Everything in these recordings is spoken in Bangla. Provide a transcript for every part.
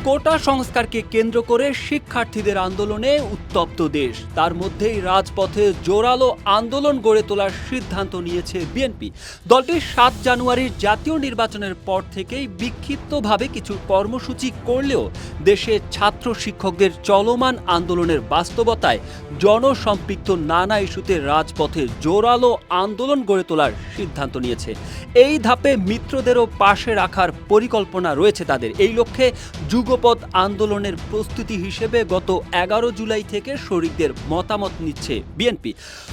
কোটা সংস্কারকে কেন্দ্র করে শিক্ষার্থীদের আন্দোলনে উত্তপ্ত দেশ। তার মধ্যেই রাজপথে জোরালো আন্দোলন গড়ে তোলার সিদ্ধান্ত নিয়েছে বিএনপি। দলটি ৭ জানুয়ারির জাতীয় নির্বাচনের পর থেকেই বিক্ষিপ্তভাবে কিছু কর্মসূচি করলেও দেশে ছাত্র শিক্ষকদের চলমান আন্দোলনের বাস্তবতায় জনসম্পৃক্ত নানা ইস্যুতে রাজপথে জোরালো আন্দোলন গড়ে তোলার সিদ্ধান্ত নিয়েছে। এই ধাপে মিত্রদেরও পাশে রাখার পরিকল্পনা রয়েছে তাদের। এই লক্ষ্যে যুগপৎ আন্দোলনের প্রস্তুতি হিসেবে গত ১১ জুলাই থেকে শরিকদের মতামত নিচ্ছে বিএনপি।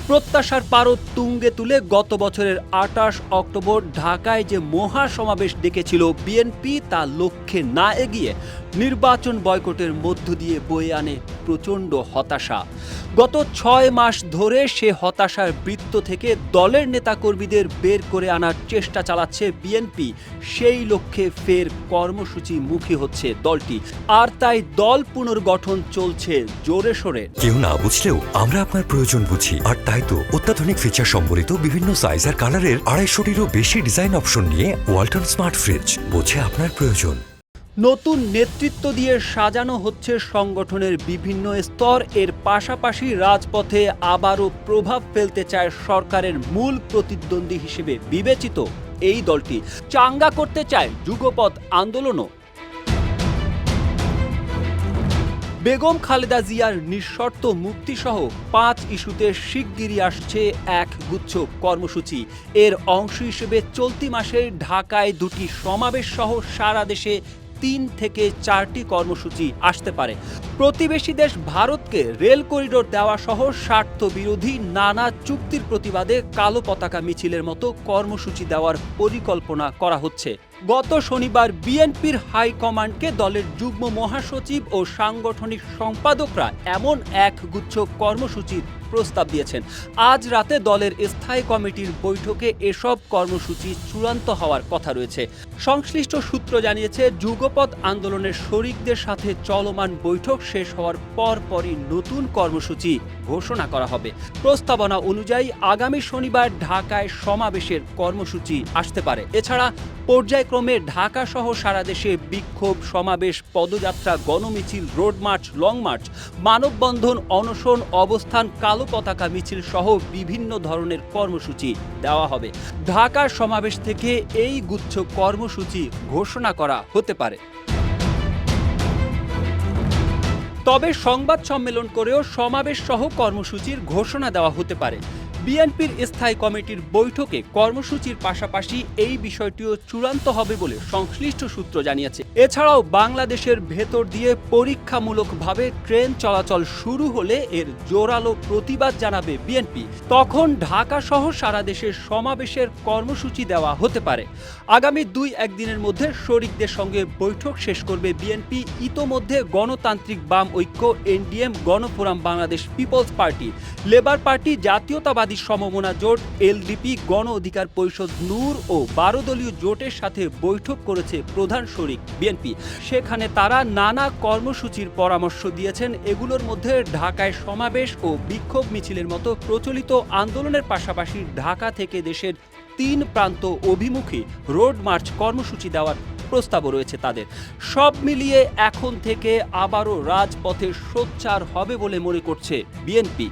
প্রত্যাশার পারদ তুঙ্গে তুলে গত বছরের ২৮ অক্টোবর ঢাকায় যে মহাসমাবেশ ডেকেছিল বিএনপি, তা লক্ষ্যে না এগিয়ে নির্বাচন বয়কটের মধ্য দিয়ে বয়ে আনে প্রচণ্ড হতাশা। গত ৬ মাস ধরে সে হতাশার বৃত্ত থেকে দলের নেতাকর্মীদের বের করে আনার চেষ্টা চালাচ্ছে বিএনপি। সেই লক্ষ্যে ফের কর্মসূচি মুখী হচ্ছে দলটি, আর তাই দল পুনর্গঠন চলছে জোরে সোরে। কেউ না বুঝলেও আমরা আপনার প্রয়োজন বুঝি, আর তাই তো অত্যাধুনিক ফিচার সম্বলিত বিভিন্ন সাইজ আর কালারের ২৫০টিরও বেশি ডিজাইন অপশন নিয়ে ওয়ালটন স্মার্ট ফ্রিজ বোঝে আপনার প্রয়োজন। নতুন নেতৃত্ব দিয়ে সাজানো হচ্ছে সংগঠনের বিভিন্ন স্তর। এর পাশাপাশি রাজপথে আবারও প্রভাব ফেলতে চায় সরকারের মূল প্রতিদ্বন্দ্বী হিসেবে বিবেচিত এই দলটি। চাঙ্গা করতে চায় যুগপৎ আন্দোলনও। বেগম খালেদা জিয়ার নিঃশর্ত মুক্তিসহ ৫ ইস্যুতে শিগগিরই আসছে এক গুচ্ছ কর্মসূচি। এর অংশ হিসেবে চলতি মাসে ঢাকায় ২টি সমাবেশ সহ সারা দেশে ৩ থেকে ৪টি কর্মসূচি আসতে পারে। প্রতিবেশী দেশ ভারতকে রেল করিডোর দেওয়া সহ স্বার্থ বিরোধী নানা চুক্তির প্রতিবাদে কালো পতাকা মিছিলের মতো কর্মসূচি দেওয়ার পরিকল্পনা করা হচ্ছে। গত শনিবার বিএনপির হাইকমান্ডকে দলের যুগ্ম মহাসচিব ও সাংগঠনিক সম্পাদকরা এমন এক গুচ্ছ কর্মসূচির প্রস্তাব দিয়েছেন। আজ রাতে দলের স্থায়ী কমিটির বৈঠকে এসব কর্মসূচি চূড়ান্ত হওয়ার কথা রয়েছে। সংশ্লিষ্ট সূত্র জানিয়েছে, যুগপৎ আন্দোলনের শরিকদের সাথে চলমান বৈঠক শেষ হওয়ার পরপরই নতুন কর্মসূচি ঘোষণা করা হবে। প্রস্তাবনা অনুযায়ী আগামী শনিবার ঢাকায় সমাবেশের কর্মসূচি আসতে পারে। এছাড়া পর্যায়ক্রমে ঢাকা সহ সারা দেশে বিক্ষোভ, সমাবেশ, পদযাত্রা, গণমিছিল, রোড মার্চ, লং মার্চ, মানববন্ধন, অনশন, অবস্থান, কালো পতাকা মিছিল সহ বিভিন্ন ধরনের কর্মসূচি দেওয়া হবে। ঢাকার সমাবেশ থেকে এই গুচ্ছ কর্মসূচি ঘোষণা করা হতে পারে। তবে সংবাদ সম্মেলন করেও সমাবেশ সহ কর্মসূচির ঘোষণা দেওয়া হতে পারে। বিএনপির স্থায়ী কমিটির বৈঠকে কর্মসূচির পাশাপাশি এই বিষয়টিও চূড়ান্ত হবে বলে সংশ্লিষ্ট সূত্র জানিয়েছে। এছাড়াও বাংলাদেশের ভেতর দিয়ে পরীক্ষামূলকভাবে ট্রেন চলাচল শুরু হলে এর জোরালো প্রতিবাদ জানাবে বিএনপি। তখন ঢাকা সহ সারা দেশের সমাবেশের কর্মসূচি দেওয়া হতে পারে। আগামী ২-১ দিনের মধ্যে শরিকদের সঙ্গে বৈঠক শেষ করবে বিএনপি। ইতোমধ্যে Ganatantrik Bam Oikya, NDM, Gonoforum Bangladesh People's Party, Labour Party, জাতীয়তাবাদী সমমনা জোট, এলডিপি, গণ অধিকার পরিষদ, নূর ও ১২ দলীয় জোটের সাথে বৈঠক করেছে প্রধান শরিক বিএনপি। সেখানে তারা নানা কর্মসূচির পরামর্শ দিয়েছেন। এগুলোর মধ্যে ঢাকায় সমাবেশ ও বিক্ষোভ মিছিলের মতো প্রচলিত আন্দোলনের পাশাপাশি ঢাকা থেকে দেশের ৩ প্রান্ত অভিমুখী রোড মার্চ কর্মসূচি দেওয়ার প্রস্তাবও রয়েছে তাদের। সব মিলিয়ে এখন থেকে আবারও রাজপথে সোচ্চার হবে বলে মনে করছে বিএনপি।